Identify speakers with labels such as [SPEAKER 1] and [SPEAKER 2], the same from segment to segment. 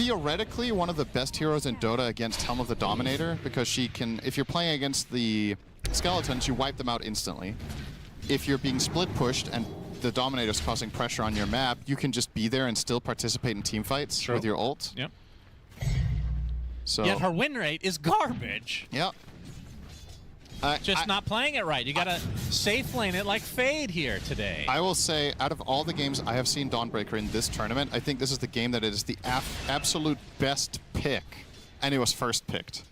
[SPEAKER 1] theoretically one of the best heroes in Dota against Helm of the Dominator, because she can, if you're playing against the skeletons, you wipe them out instantly. If you're being split pushed and the Dominator's causing pressure on your map, you can just be there and still participate in team fights with your ult.
[SPEAKER 2] Yep.
[SPEAKER 1] So
[SPEAKER 2] yet her win rate is garbage.
[SPEAKER 1] Yep.
[SPEAKER 2] Just not playing it right. You gotta safe lane it like Fade here today.
[SPEAKER 1] I will say, out of all the games I have seen Dawnbreaker in this tournament, I think this is the game that is the absolute best pick, and it was first picked.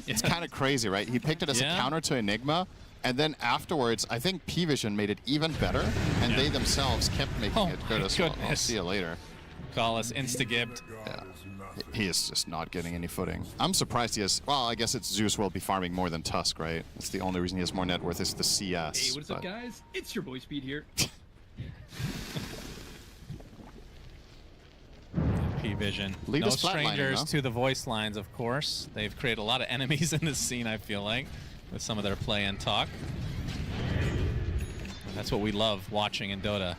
[SPEAKER 1] It's kind of crazy, right? He picked it as a counter to Enigma, and then afterwards, I think Paravision made it even better, and they themselves kept making it good as well. I'll see you later.
[SPEAKER 2] Call us insta-gibbed.
[SPEAKER 1] Yeah. He is just not getting any footing. I'm surprised he has... Well, I guess it's Zeus will be farming more than Tusk, right? That's the only reason he has more net worth is the CS.
[SPEAKER 3] Hey, what's up, guys? It's your boy Speed here.
[SPEAKER 2] Paravision. No strangers to the voice lines, of course. They've created a lot of enemies in this scene, I feel like, with some of their play and talk. That's what we love watching in Dota.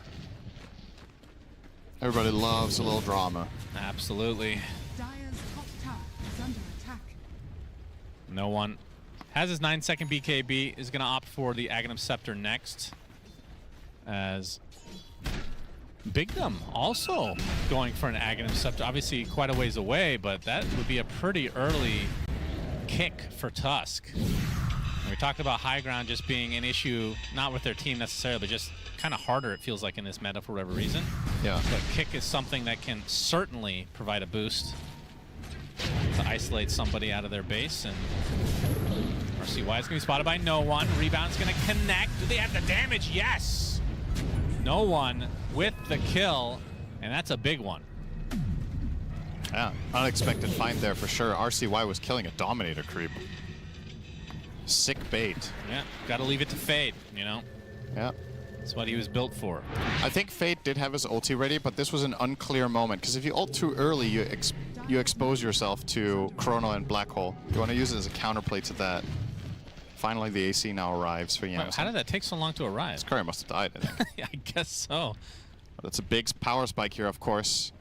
[SPEAKER 1] Everybody loves a little drama.
[SPEAKER 2] Absolutely.
[SPEAKER 4] Dire's top tower is under attack.
[SPEAKER 2] No one has his 9-second BKB, is going to opt for the Aghanim Scepter next. As Bigdom also going for an Aghanim Scepter. Obviously quite a ways away, but that would be a pretty early kick for Tusk. And we talked about high ground just being an issue, not with their team necessarily, but just kind of harder, it feels like, in this meta for whatever reason.
[SPEAKER 1] Yeah.
[SPEAKER 2] But kick is something that can certainly provide a boost to isolate somebody out of their base. And RCY is going to be spotted by no one. Rebound's going to connect. Do they have the damage? Yes! No one with the kill, and that's a big one.
[SPEAKER 1] Yeah, unexpected find there for sure. RCY was killing a Dominator creep. Sick bait.
[SPEAKER 2] Yeah, got to leave it to Fade, you know?
[SPEAKER 1] Yeah.
[SPEAKER 2] That's what he was built for.
[SPEAKER 1] I think Fade did have his ulti ready, but this was an unclear moment, because if you ult too early, you expose yourself to Chrono and Black Hole. You want to use it as a counterplay to that. Finally, the AC now arrives for Yamsen.
[SPEAKER 2] How did that take so long to arrive?
[SPEAKER 1] His courier must have died, I think.
[SPEAKER 2] Yeah, I guess so.
[SPEAKER 1] That's a big power spike here, of course.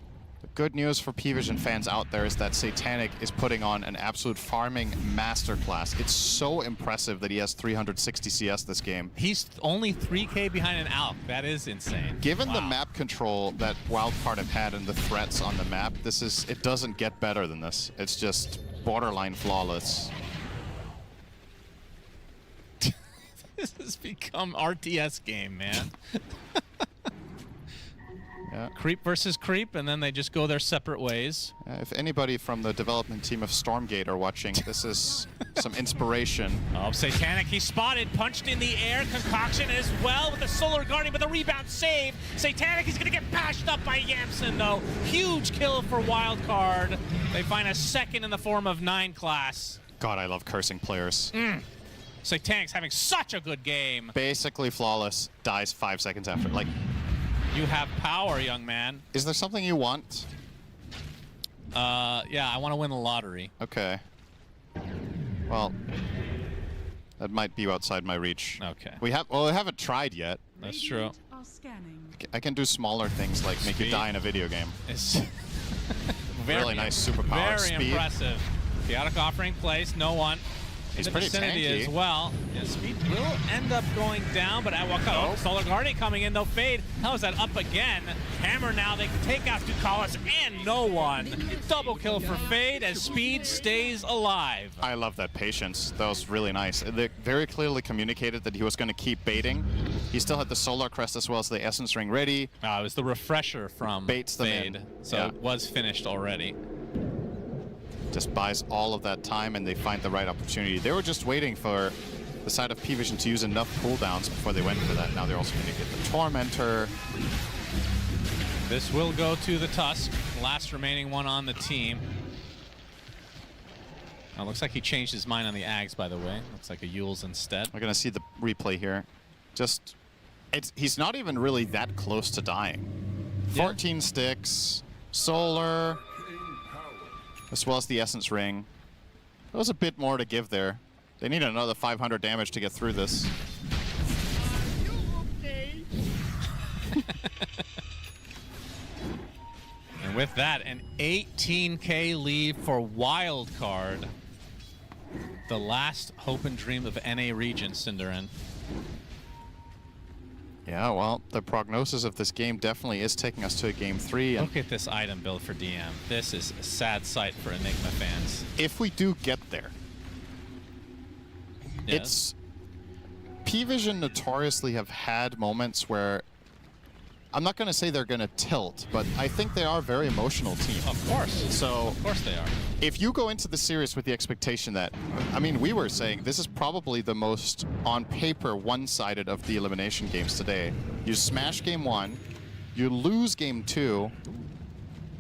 [SPEAKER 1] The good news for Paravision fans out there is that Satanic is putting on an absolute farming masterclass. It's so impressive that he has 360 CS this game.
[SPEAKER 2] He's only 3K behind an Alk. That is insane.
[SPEAKER 1] Given the map control that Wildcard have had and the threats on the map, it doesn't get better than this. It's just borderline flawless.
[SPEAKER 2] This has become RTS game, man.
[SPEAKER 1] Yeah.
[SPEAKER 2] Creep versus creep, and then they just go their separate ways.
[SPEAKER 1] If anybody from the development team of Stormgate are watching, this is some inspiration.
[SPEAKER 2] Oh, Satanic, he's spotted, punched in the air, Concoction as well with the Solar Guardian, but the rebound save. Satanic, he's gonna get bashed up by Yamsen though. Huge kill for Wildcard. They find a second in the form of 9 class.
[SPEAKER 1] God, I love cursing players.
[SPEAKER 2] Satanic's having such a good game.
[SPEAKER 1] Basically flawless, dies 5 seconds after. Like,
[SPEAKER 2] you have power, young man.
[SPEAKER 1] is there something you want?
[SPEAKER 2] Yeah, I want to win the lottery.
[SPEAKER 1] Okay. Well, that might be outside my reach.
[SPEAKER 2] Okay.
[SPEAKER 1] We haven't tried yet.
[SPEAKER 2] That's true.
[SPEAKER 4] Are scanning.
[SPEAKER 1] I can do smaller things like make you die in a video game.
[SPEAKER 2] It's
[SPEAKER 1] Really nice superpower.
[SPEAKER 2] Very
[SPEAKER 1] Speed.
[SPEAKER 2] impressive. Chaotic offering place, no one.
[SPEAKER 1] He's
[SPEAKER 2] in the
[SPEAKER 1] pretty
[SPEAKER 2] vicinity
[SPEAKER 1] tanky.
[SPEAKER 2] as well. Yeah, Speed will end up going down, but Awaka, Solar Guardian coming in, though. Fade, how is that up again? Hammer now, they can take out Dukalis and no one. Double kill for Fade as Speed stays alive.
[SPEAKER 1] I love that patience. That was really nice. They very clearly communicated that he was going to keep baiting. He still had the Solar Crest as well as the Essence Ring ready.
[SPEAKER 2] It was the refresher from
[SPEAKER 1] Baits them
[SPEAKER 2] Fade,
[SPEAKER 1] in.
[SPEAKER 2] so it was finished already.
[SPEAKER 1] Just buys all of that time and they find the right opportunity. They were just waiting for the side of Paravision to use enough cooldowns before they went for that. Now they're also going to get the Tormentor.
[SPEAKER 2] This will go to the Tusk, last remaining one on the team. Oh, looks like he changed his mind on the Ags, by the way. Looks like a Yule's instead.
[SPEAKER 1] We're going to see the replay here. He's not even really that close to dying. 14 sticks, Solar, as well as the Essence Ring. There was a bit more to give there. They need another 500 damage to get through this.
[SPEAKER 2] with that, an 18K lead for Wildcard. The last hope and dream of NA region, Cinderin.
[SPEAKER 1] Yeah, well, the prognosis of this game definitely is taking us to a game 3. And
[SPEAKER 2] Look at this item build for DM. This is a sad sight for Enigma fans.
[SPEAKER 1] if we do get there,
[SPEAKER 2] Yes.
[SPEAKER 1] it's... Paravision notoriously have had moments where... I'm not going to say they're going to tilt, but I think they are a very emotional team.
[SPEAKER 2] Of course.
[SPEAKER 1] So
[SPEAKER 2] Of course they are.
[SPEAKER 1] if you go into the series with the expectation that, I mean, we were saying this is probably the most, on paper, one-sided of the elimination games today. You smash game 1, you lose game 2,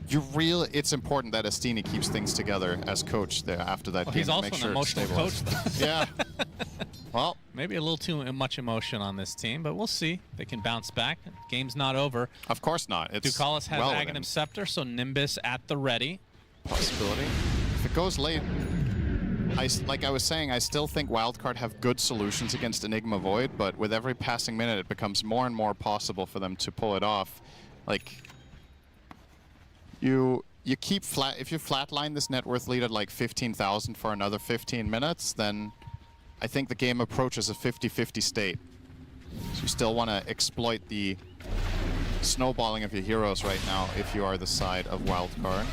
[SPEAKER 1] it's important that Astini keeps things together as coach there after that
[SPEAKER 2] Well,
[SPEAKER 1] game.
[SPEAKER 2] he's
[SPEAKER 1] to
[SPEAKER 2] also
[SPEAKER 1] make
[SPEAKER 2] an
[SPEAKER 1] sure it's
[SPEAKER 2] emotional coach,
[SPEAKER 1] stabilized.
[SPEAKER 2] though.
[SPEAKER 1] Yeah. Well,
[SPEAKER 2] Maybe a little too much emotion on this team, but we'll see. They can bounce back. Game's not over.
[SPEAKER 1] of course not. It's
[SPEAKER 2] Ducalis has
[SPEAKER 1] well
[SPEAKER 2] Aghanim
[SPEAKER 1] within
[SPEAKER 2] Scepter, so Nimbus at the ready.
[SPEAKER 1] possibility. If it goes late, like I was saying, I still think Wildcard have good solutions against Enigma Void, but with every passing minute, it becomes more and more possible for them to pull it off. Like, you keep flat. If you flatline this net worth lead at like 15,000 for another 15 minutes, then I think the game approaches a 50-50 state. So you still want to exploit the snowballing of your heroes right now if you are the side of Wildcard.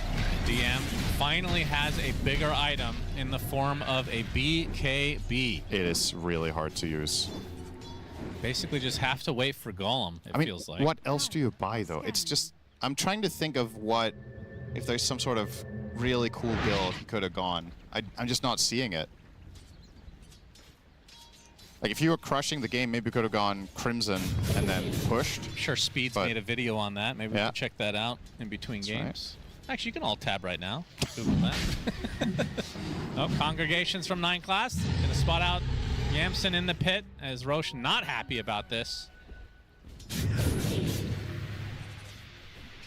[SPEAKER 2] DM finally has a bigger item in the form of a BKB.
[SPEAKER 1] It is really hard to use.
[SPEAKER 2] Basically just have to wait for Golem, it
[SPEAKER 1] I mean,
[SPEAKER 2] feels like.
[SPEAKER 1] what else do you buy though? It's just, I'm trying to think of what, if there's some sort of really cool build he could have gone. I'm just not seeing it. Like if you were crushing the game, maybe you could have gone Crimson and then pushed.
[SPEAKER 2] I'm sure Speed's
[SPEAKER 1] but-
[SPEAKER 2] made a video on that. Maybe we
[SPEAKER 1] Yeah.
[SPEAKER 2] can check that out in between
[SPEAKER 1] That's
[SPEAKER 2] games. Actually, you can all tab right now. Google that. Oh, Congregations from 9 class. Gonna spot out Yamson in the pit as Roche not happy about this.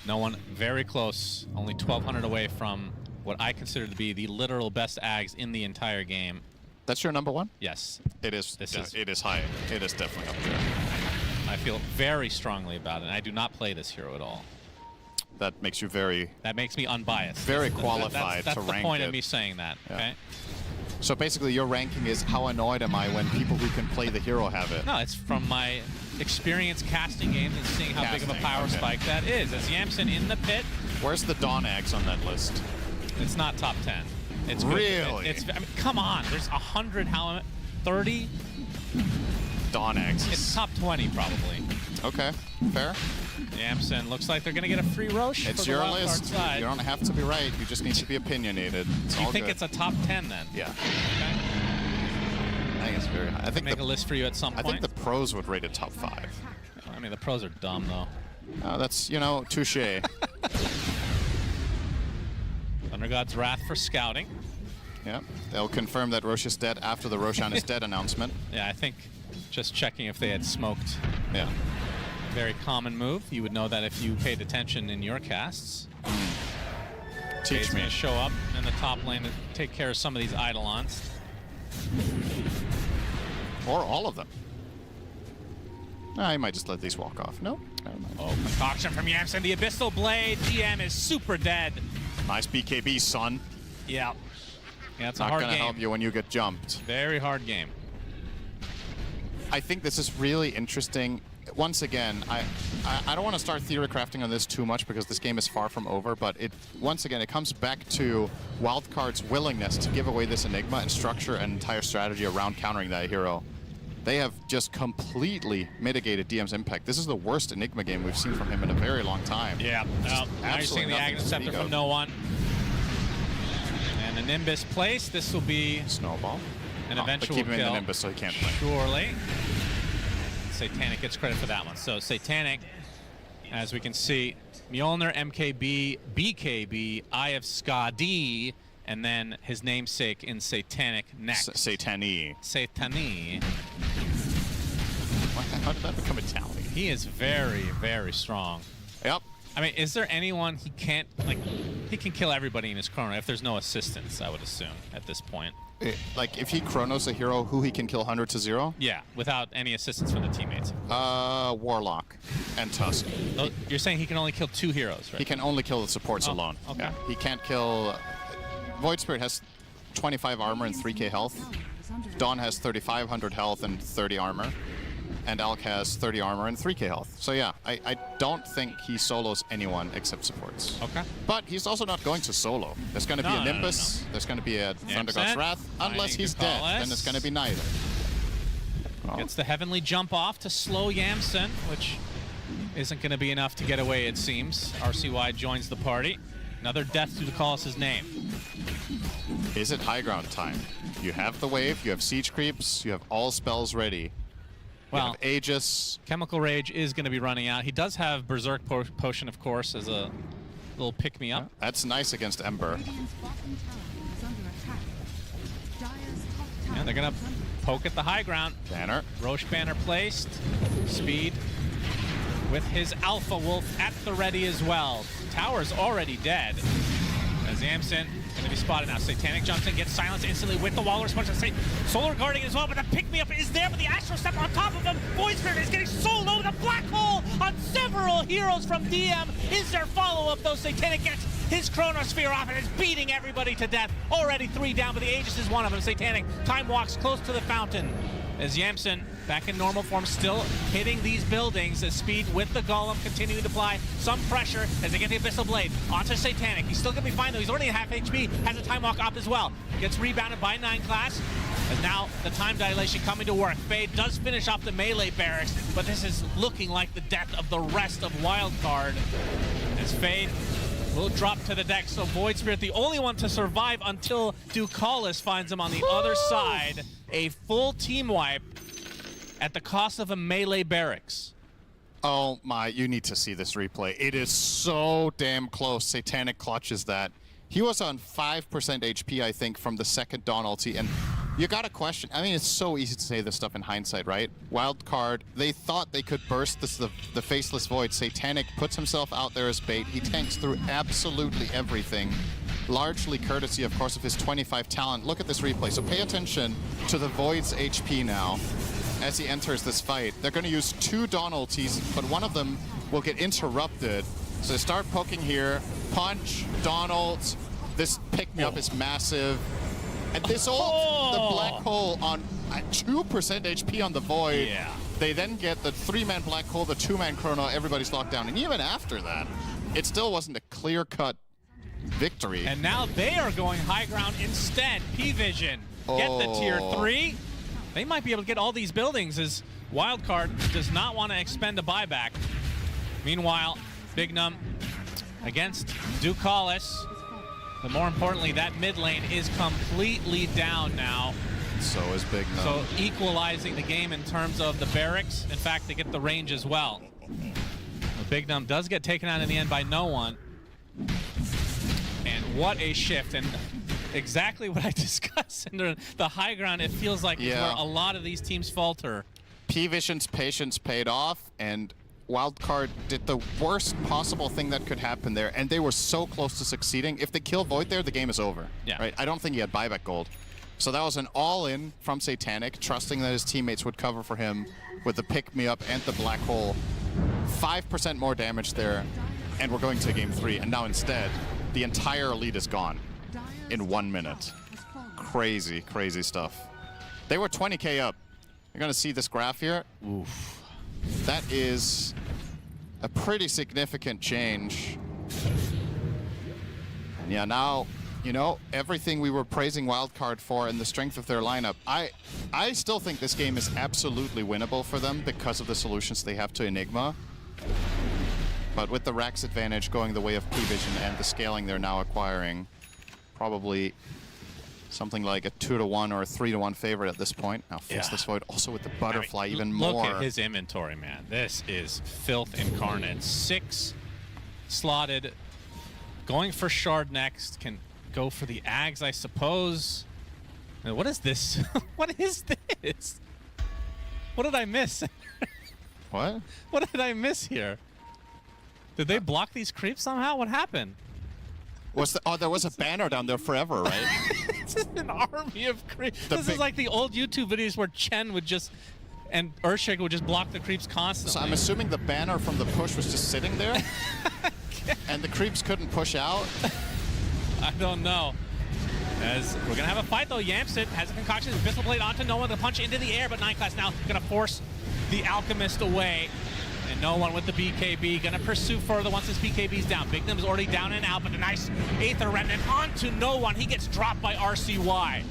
[SPEAKER 2] No one very close. Only 1,200 away from what I consider to be the literal best Ags in the entire game.
[SPEAKER 1] That's your number one?
[SPEAKER 2] Yes,
[SPEAKER 1] It is.
[SPEAKER 2] This is-
[SPEAKER 1] It is high. It is definitely up there.
[SPEAKER 2] I feel very strongly about it. I do not play this hero at all.
[SPEAKER 1] That makes you very.
[SPEAKER 2] That makes me unbiased.
[SPEAKER 1] Very
[SPEAKER 2] That's-
[SPEAKER 1] qualified
[SPEAKER 2] that's
[SPEAKER 1] to
[SPEAKER 2] the
[SPEAKER 1] rank
[SPEAKER 2] point
[SPEAKER 1] it.
[SPEAKER 2] of me saying that.
[SPEAKER 1] Yeah.
[SPEAKER 2] Okay.
[SPEAKER 1] So basically, your ranking is how annoyed am I when people who can play the hero have it?
[SPEAKER 2] No, it's from my experience casting games and seeing how big of a
[SPEAKER 1] Casting,
[SPEAKER 2] power
[SPEAKER 1] okay.
[SPEAKER 2] spike that is. As Yamson in the pit,
[SPEAKER 1] Where's the Dawn Axe on that list?
[SPEAKER 2] it's not top 10. It's good.
[SPEAKER 1] Really?
[SPEAKER 2] I mean, come on. There's 100. How 30?
[SPEAKER 1] Dawn Axe.
[SPEAKER 2] It's top 20 probably.
[SPEAKER 1] Okay, fair.
[SPEAKER 2] Yamson looks like they're gonna get a free Roche.
[SPEAKER 1] It's
[SPEAKER 2] for the
[SPEAKER 1] your
[SPEAKER 2] wild card
[SPEAKER 1] list.
[SPEAKER 2] side.
[SPEAKER 1] You don't have to be right. You just need to be opinionated. It's
[SPEAKER 2] You
[SPEAKER 1] all
[SPEAKER 2] think
[SPEAKER 1] good.
[SPEAKER 2] it's a top 10 then?
[SPEAKER 1] Yeah,
[SPEAKER 2] Okay.
[SPEAKER 1] I think it's very high. I think
[SPEAKER 2] Make a list for you at some
[SPEAKER 1] I
[SPEAKER 2] point.
[SPEAKER 1] think the pros would rate it top 5.
[SPEAKER 2] I mean, the pros are dumb though.
[SPEAKER 1] That's, touche.
[SPEAKER 2] Thunder God's Wrath for scouting.
[SPEAKER 1] Yeah, they'll confirm that Roche is dead after the Roshan is dead announcement.
[SPEAKER 2] Yeah, I think just checking if they had smoked.
[SPEAKER 1] Yeah.
[SPEAKER 2] Very common move. You would know that if you paid attention in your casts.
[SPEAKER 1] Teach
[SPEAKER 2] He's
[SPEAKER 1] me.
[SPEAKER 2] going to show up in the top lane to take care of some of these Eidolons.
[SPEAKER 1] Or all of them. I might just let these walk off. No? Never mind.
[SPEAKER 2] Oh, concoction from Yamson. The Abyssal Blade. GM is super dead.
[SPEAKER 1] Nice BKB, son.
[SPEAKER 2] Yeah. Yeah, it's a
[SPEAKER 1] Not
[SPEAKER 2] hard
[SPEAKER 1] gonna
[SPEAKER 2] game.
[SPEAKER 1] help you when you get jumped.
[SPEAKER 2] Very hard game.
[SPEAKER 1] I think this is really interesting. Once again, I don't want to start theory crafting on this too much because this game is far from over, but once again, it comes back to Wildcard's willingness to give away this Enigma and structure an entire strategy around countering that hero. They have just completely mitigated DM's impact. This is the worst Enigma game we've seen from him in a very long time.
[SPEAKER 2] Yeah. Now you're
[SPEAKER 1] absolutely
[SPEAKER 2] seeing the
[SPEAKER 1] nothing
[SPEAKER 2] Aghanim
[SPEAKER 1] to
[SPEAKER 2] Scepter
[SPEAKER 1] speak
[SPEAKER 2] from
[SPEAKER 1] of.
[SPEAKER 2] no one. And the Nimbus place. This will be
[SPEAKER 1] Snowball.
[SPEAKER 2] an
[SPEAKER 1] But
[SPEAKER 2] eventual
[SPEAKER 1] keep him in
[SPEAKER 2] kill.
[SPEAKER 1] the Nimbus so he can't play.
[SPEAKER 2] Surely. Satanic gets credit for that one. So Satanic, as we can see, Mjolnir, MKB, BKB, Eye of Skadi, and then his namesake in Satanic next.
[SPEAKER 1] Satani.
[SPEAKER 2] Satani.
[SPEAKER 1] How did that become Italian?
[SPEAKER 2] He is very, very strong.
[SPEAKER 1] Yep.
[SPEAKER 2] I mean, is there anyone he can't, like, he can kill everybody in his chrono if there's no assistance, I would assume, at this point.
[SPEAKER 1] Like, if he chronos a hero who he can kill 100 to 0?
[SPEAKER 2] Yeah, without any assistance from the teammates.
[SPEAKER 1] Warlock and Tusk.
[SPEAKER 2] Oh, you're saying he can only kill 2 heroes, right?
[SPEAKER 1] He can only kill the supports alone.
[SPEAKER 2] Okay.
[SPEAKER 1] Yeah. He can't kill... Void Spirit has 25 armor and 3k health. Dawn has 3,500 health and 30 armor. And Alk has 30 armor and 3k health. So yeah, I don't think he solos anyone except supports.
[SPEAKER 2] Okay.
[SPEAKER 1] But he's also not going to solo. There's going to be a Nimbus, there's going to be a Thunder God's Wrath. Unless he's dead, then it's going to be neither. Oh.
[SPEAKER 2] Gets the Heavenly Jump off to slow Yamsen, which isn't going to be enough to get away, it seems. RCY joins the party. Another death to call us his name.
[SPEAKER 1] Is it high ground time? You have the wave, you have siege creeps, you have all spells ready.
[SPEAKER 2] Well,
[SPEAKER 1] Aegis.
[SPEAKER 2] Chemical Rage is going to be running out. He does have Berserk Potion, of course, as a little pick-me-up.
[SPEAKER 1] Yeah, that's nice against Ember.
[SPEAKER 2] Yeah, they're going to poke at the high ground.
[SPEAKER 1] Banner.
[SPEAKER 2] Roche Banner placed. Speed with his Alpha Wolf at the ready as well. Tower's already dead. As Yamsen going to be spotted now. Satanic jumps in, gets silenced instantly with the wall response. Solar guarding as well, but the pick-me-up is there, but the Astral Step on top of him. Void Spirit is getting so low. The black hole on several heroes from DM. Is there follow-up, though? Satanic gets his Chronosphere off and is beating everybody to death. Already 3 down, but the Aegis is one of them. Satanic time walks close to the fountain. As Yamsen, back in normal form, still hitting these buildings as Speed with the Golem continuing to apply some pressure as they get the Abyssal Blade onto Satanic. He's still going to be fine, though. He's already at half HP, has a Time Walk up as well. Gets rebounded by 9 class. As now the time dilation coming to work. Fade does finish off the melee barracks, but this is looking like the death of the rest of Wildcard. As Fade will drop to the deck, so Void Spirit, the only one to survive until Ducalis finds him on the other side. A full team wipe at the cost of a melee barracks.
[SPEAKER 1] Oh my, you need to see this replay. It is so damn close. Satanic clutches that. He was on 5% HP, I think, from the second Dawn ulti, and you gotta question. I mean, it's so easy to say this stuff in hindsight, right? Wildcard, they thought they could burst the Faceless Void. Satanic puts himself out there as bait. He tanks through absolutely everything, largely courtesy, of course, of his 25 talent. Look at this replay. So pay attention to the Void's HP now as he enters this fight. They're gonna use 2 Dawn ultis, but one of them will get interrupted. So they start poking here, punch, Dawn ult. This pick-me-up is massive. And this ult, the black hole on 2% HP on the Void.
[SPEAKER 2] Yeah.
[SPEAKER 1] They then get the 3-man black hole, the 2-man chrono, everybody's locked down. And even after that, it still wasn't a clear-cut victory.
[SPEAKER 2] And now they are going high ground instead. P-Vision get the tier 3. They might be able to get all these buildings as Wildcard does not want to expend a buyback. Meanwhile, Big Num against Ducalis. But more importantly, that mid lane is completely down now.
[SPEAKER 1] So is Big Num.
[SPEAKER 2] So equalizing the game in terms of the barracks. In fact, they get the range as well. Big Num does get taken out in the end by no one. And what a shift. And exactly what I discussed in the high ground, it feels like is where a lot of these teams falter.
[SPEAKER 1] P-Vision's patience paid off, and Wildcard did the worst possible thing that could happen there, and they were so close to succeeding. If they kill Void there, the game is over.
[SPEAKER 2] Yeah.
[SPEAKER 1] Right? I don't think he had buyback gold. So that was an all-in from Satanic, trusting that his teammates would cover for him with the pick-me-up and the black hole. 5% more damage there, and we're going to game 3. And now instead, the entire elite is gone in 1 minute. Crazy, crazy stuff. They were 20k up. You're going to see this graph here. Oof. That is a pretty significant change. And yeah, now, you know, everything we were praising Wildcard for and the strength of their lineup, I still think this game is absolutely winnable for them because of the solutions they have to Enigma. But with the Rax advantage going the way of P-Vision and the scaling they're now acquiring, probably something like a 2-to-1 or a 3-to-1 favorite at this point. Now Faceless Void also with the butterfly even more.
[SPEAKER 2] Look at his inventory, man. This is filth incarnate. 6 slotted. Going for Shard next. Can go for the Ags, I suppose. What is this? What is this? What did I miss?
[SPEAKER 1] What?
[SPEAKER 2] What did I miss here? Did they block these creeps somehow? What happened?
[SPEAKER 1] There was a banner down there forever, right?
[SPEAKER 2] It's just an army of creeps.
[SPEAKER 1] The
[SPEAKER 2] This is like the old YouTube videos where Chen would just, and Earthshaker would just block the creeps constantly.
[SPEAKER 1] So I'm assuming the banner from the push was just sitting there, and the creeps couldn't push out.
[SPEAKER 2] I don't know. As we're gonna have a fight though. Yamsit has a concoction, his pistol blade onto No One, the punch into the air, but 9 Class now gonna force the Alchemist away. And No One with the BKB, gonna pursue further once his BKB's down. Bignum's already down and out, but a nice Aether Remnant onto No One. He gets dropped by RCY.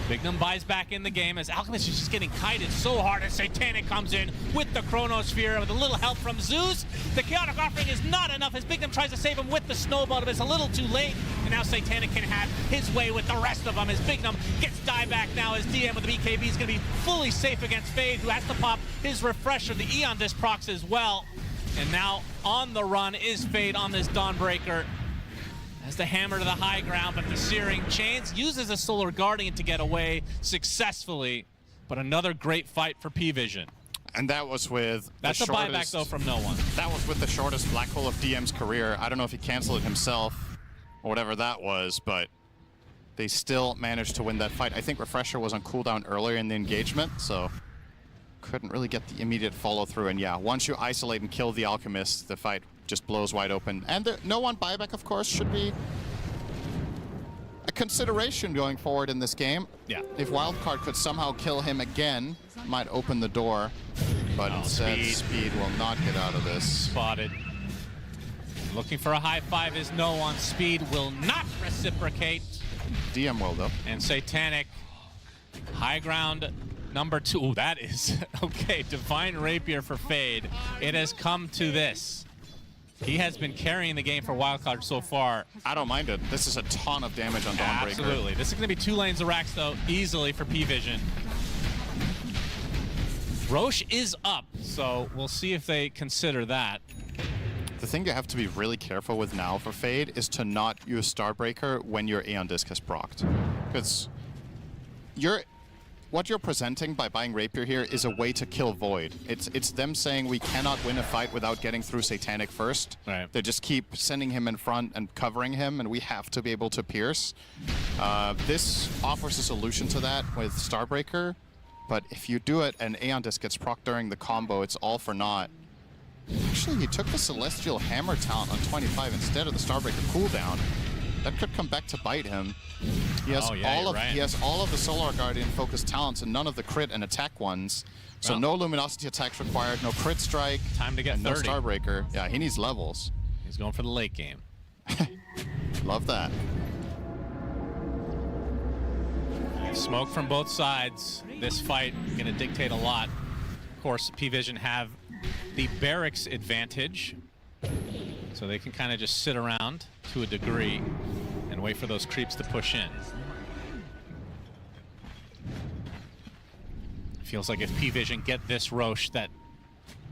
[SPEAKER 2] Bignum buys back in the game as Alchemist is just getting kited so hard as Satanic comes in with the Chronosphere with a little help from Zeus. The Chaotic Offering is not enough as Bignum tries to save him with the Snowball, but it's a little too late. And now Satanic can have his way with the rest of them as Bignum gets dieback now as DM with the BKB is going to be fully safe against Fade, who has to pop his Refresher, the Eon Disc procs as well. And now on the run is Fade on this Dawnbreaker. Has the hammer to the high ground, but the Searing Chains uses a Solar Guardian to get away successfully. But another great fight for P-Vision.
[SPEAKER 1] And that was with
[SPEAKER 2] That's
[SPEAKER 1] the
[SPEAKER 2] a
[SPEAKER 1] shortest,
[SPEAKER 2] buyback, though, from No One.
[SPEAKER 1] That was with the shortest black hole of DM's career. I don't know if he canceled it himself or whatever that was, but they still managed to win that fight. I think Refresher was on cooldown earlier in the engagement, so couldn't really get the immediate follow-through. And yeah, once you isolate and kill the Alchemist, the fight just blows wide open. And the No One buyback, of course, should be a consideration going forward in this game.
[SPEAKER 2] Yeah.
[SPEAKER 1] If Wildcard could somehow kill him again, might open the door. But instead, Speed will not get out of this.
[SPEAKER 2] Spotted. Looking for a high five is No One. Speed will not reciprocate.
[SPEAKER 1] DM will, though.
[SPEAKER 2] And Satanic, high ground number 2. Ooh, that is, okay, Divine Rapier for Fade. It has come to this. He has been carrying the game for Wildcard so far.
[SPEAKER 1] I don't mind it. This is a ton of damage on Dawnbreaker.
[SPEAKER 2] Absolutely. This is going to be 2 lanes of racks, though, easily for P-Vision. Roche is up, so we'll see if they consider that.
[SPEAKER 1] The thing you have to be really careful with now for Fade is to not use Starbreaker when your Aeon Disc has procced. Because what you're presenting by buying Rapier here is a way to kill Void. It's them saying we cannot win a fight without getting through Satanic first.
[SPEAKER 2] Right.
[SPEAKER 1] They just keep sending him in front and covering him, and we have to be able to pierce. This offers a solution to that with Starbreaker, but if you do it and Aeon Disc gets procced during the combo, it's all for naught. Actually, he took the Celestial Hammer talent on 25 instead of the Starbreaker cooldown. That could come back to bite him. He has he has all of the Solar Guardian focused talents and none of the crit and attack ones. So
[SPEAKER 2] well,
[SPEAKER 1] no Luminosity attacks required, no crit strike,
[SPEAKER 2] time to get
[SPEAKER 1] and
[SPEAKER 2] 30.
[SPEAKER 1] no Starbreaker. Yeah, he needs levels.
[SPEAKER 2] He's going for the late game.
[SPEAKER 1] Love that.
[SPEAKER 2] Smoke from both sides. This fight going to dictate a lot. Of course, P-Vision have the barracks advantage, so they can kind of just sit around to a degree and wait for those creeps to push in. Feels like if P-Vision get this Roche, that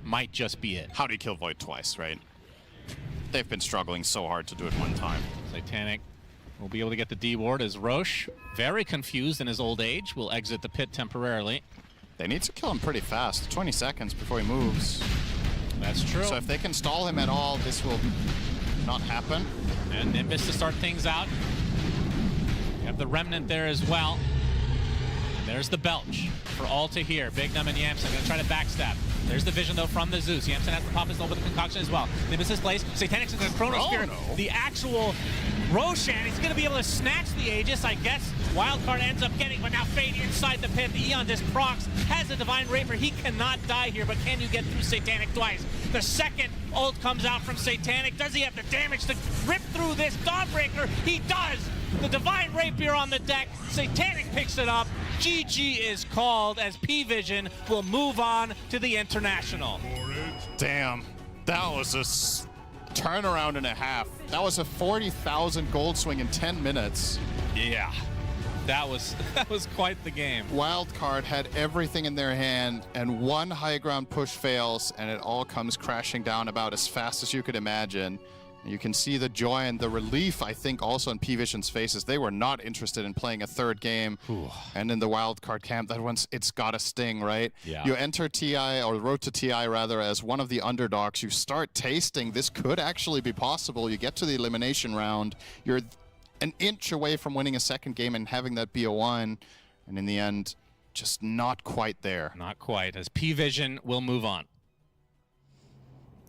[SPEAKER 2] might just be it.
[SPEAKER 1] How do you kill Void twice, right? They've been struggling so hard to do it one time.
[SPEAKER 2] Satanic will be able to get the D-Ward as Roche, very confused in his old age, will exit the pit temporarily.
[SPEAKER 1] They need to kill him pretty fast, 20 seconds before he moves.
[SPEAKER 2] That's true.
[SPEAKER 1] So if they can stall him at all, this will not happen.
[SPEAKER 2] And Nimbus to start things out. You have the Remnant there as well. And there's the Belch for all to hear. Bignum and Yamson going to try to backstab. There's the vision, though, from the Zeus. Yamson has to pop his low with the concoction as well. Nimbus is placed. Satanic's in the Chronosphere.
[SPEAKER 1] Oh, no.
[SPEAKER 2] The actual Roshan, he's going to be able to snatch the Aegis, I guess. Wildcard ends up getting, but now Fade inside the pit. The Eon Disc procs has a Divine Rapier. He cannot die here, but can you get through Satanic twice? The second ult comes out from Satanic. Does he have the damage to rip through this Dawnbreaker? He does! The Divine Rapier on the deck. Satanic picks it up. GG is called as P-Vision will move on to the International.
[SPEAKER 1] Damn, that was a turnaround and a half. That was a 40,000 gold swing in 10 minutes.
[SPEAKER 2] Yeah, that was quite the game.
[SPEAKER 1] Wildcard had everything in their hand, and one high ground push fails, and it all comes crashing down about as fast as you could imagine. You can see the joy and the relief, I think, also in P-Vision's faces. They were not interested in playing a third game.
[SPEAKER 2] Ooh.
[SPEAKER 1] And in the wildcard camp, that one's, it's got to sting, right?
[SPEAKER 2] Yeah.
[SPEAKER 1] You enter TI, or Road to TI rather, as one of the underdogs. You start tasting this could actually be possible. You get to the elimination round. You're an inch away from winning a second game and having that be a 1. And in the end, just not quite there.
[SPEAKER 2] Not quite, as P-Vision will move on.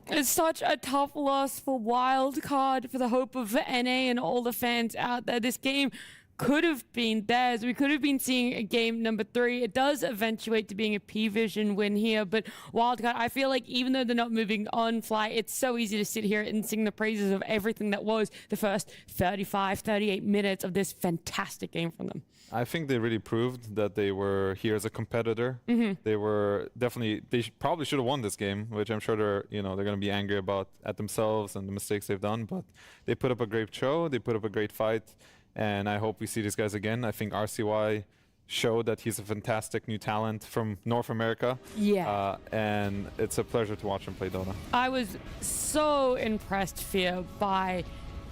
[SPEAKER 5] It's such a tough loss for Wildcard, for the hope of NA and all the fans out there. This game could have been theirs. We could have been seeing a game number 3. It does eventuate to being a P-Vision win here, but Wildcard, I feel like even though they're not moving on Fly, it's so easy to sit here and sing the praises of everything that was the first 35, 38 minutes of this fantastic game from them.
[SPEAKER 6] I think they really proved that they were here as a competitor. They were definitely, probably should have won this game, which I'm sure they're going to be angry about at themselves and the mistakes they've done. But they put up a great show. They put up a great fight. And I hope we see these guys again. I think RCY showed that he's a fantastic new talent from North America.
[SPEAKER 5] Yeah.
[SPEAKER 6] And it's a pleasure to watch him play Dota.
[SPEAKER 5] I was so impressed, Fear, by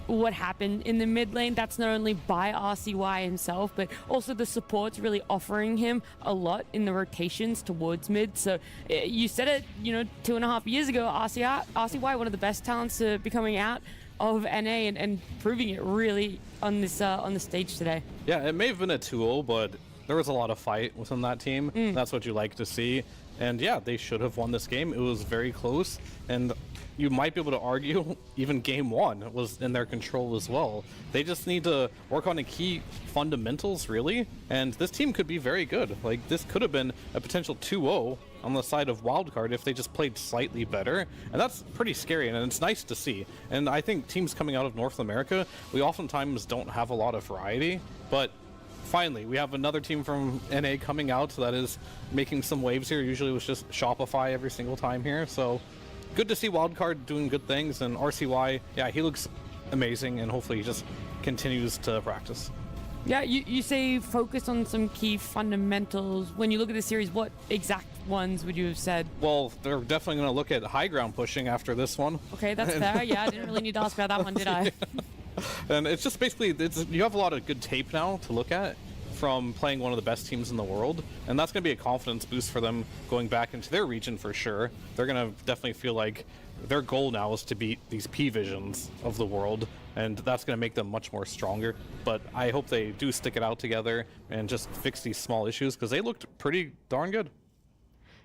[SPEAKER 5] what happened in the mid lane. That's not only by RCY himself, but also the support's really offering him a lot in the rotations towards mid. So you said it, 2.5 years ago, RCY, one of the best talents to be coming out of NA and proving it really on this on the stage today.
[SPEAKER 7] Yeah, it may have been a 2-0, but there was a lot of fight within that team. That's what you like to see. And yeah, they should have won this game. It was very close, and you might be able to argue even game 1 was in their control as well. They just need to work on the key fundamentals, really, and this team could be very good. Like, this could have been a potential 2-0 on the side of Wildcard if they just played slightly better, and that's pretty scary, and it's nice to see. And I think teams coming out of North America, we oftentimes don't have a lot of variety, but finally, we have another team from NA coming out that is making some waves here. Usually it was just Shopify every single time here, so good to see Wildcard doing good things, and RCY, yeah, he looks amazing, and hopefully he just continues to practice.
[SPEAKER 5] Yeah, you say focus on some key fundamentals. When you look at the series, what exact ones would you have said?
[SPEAKER 7] Well, they're definitely going to look at high ground pushing after this one.
[SPEAKER 5] Okay, that's fair. Yeah, I didn't really need to ask about that one, did I?
[SPEAKER 7] And it's just basically, you have a lot of good tape now to look at from playing one of the best teams in the world, and that's going to be a confidence boost for them going back into their region for sure. They're going to definitely feel like their goal now is to beat these P-Visions of the world, and that's going to make them much more stronger. But I hope they do stick it out together and just fix these small issues, because they looked pretty darn good.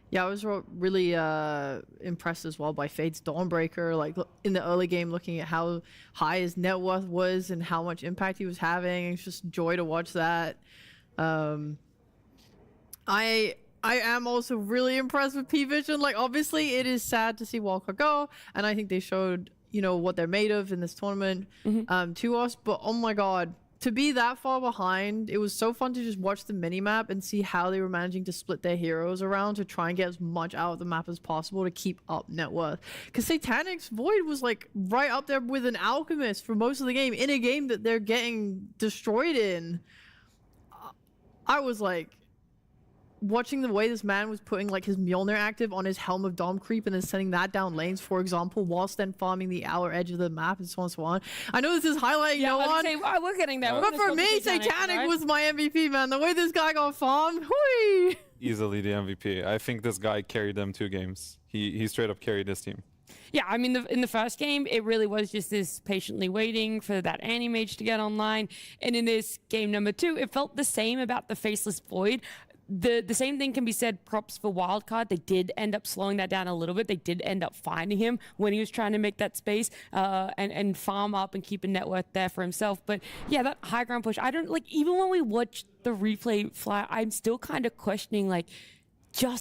[SPEAKER 8] Yeah, I was really impressed as well by Fade's Dawnbreaker. Like, in the early game, looking at how high his net worth was and how much impact he was having. It's just joy to watch that. I am also really impressed with P-Vision. Like, obviously, it is sad to see Wildcard go, and I think they showed, what they're made of in this tournament to us. But, oh my god, to be that far behind, it was so fun to just watch the minimap and see how they were managing to split their heroes around to try and get as much out of the map as possible to keep up net worth. Because Satanic's Void was like right up there with an Alchemist for most of the game, in a game that they're getting destroyed in. I was like, watching the way this man was putting like his Mjolnir active on his Helm of Dom creep and then sending that down lanes, for example, whilst then farming the outer edge of the map and so on and so on. I know this is highlighting no one.
[SPEAKER 5] We're getting there.
[SPEAKER 8] But for me, Satanic was my MVP, man. The way this guy got farmed, hui!
[SPEAKER 6] Easily the MVP. I think this guy carried them 2 games. He straight up carried this team.
[SPEAKER 5] Yeah, I mean, in the first game, it really was just this patiently waiting for that Anti-Mage to get online. And in this game number 2, it felt the same about the Faceless Void. The same thing can be said, props for Wildcard. They did end up slowing that down a little bit. They did end up finding him when he was trying to make that space and farm up and keep a net worth there for himself. But yeah, that high ground push, I don't, like, even when we watch the replay Fly, I'm still kind of questioning, like, just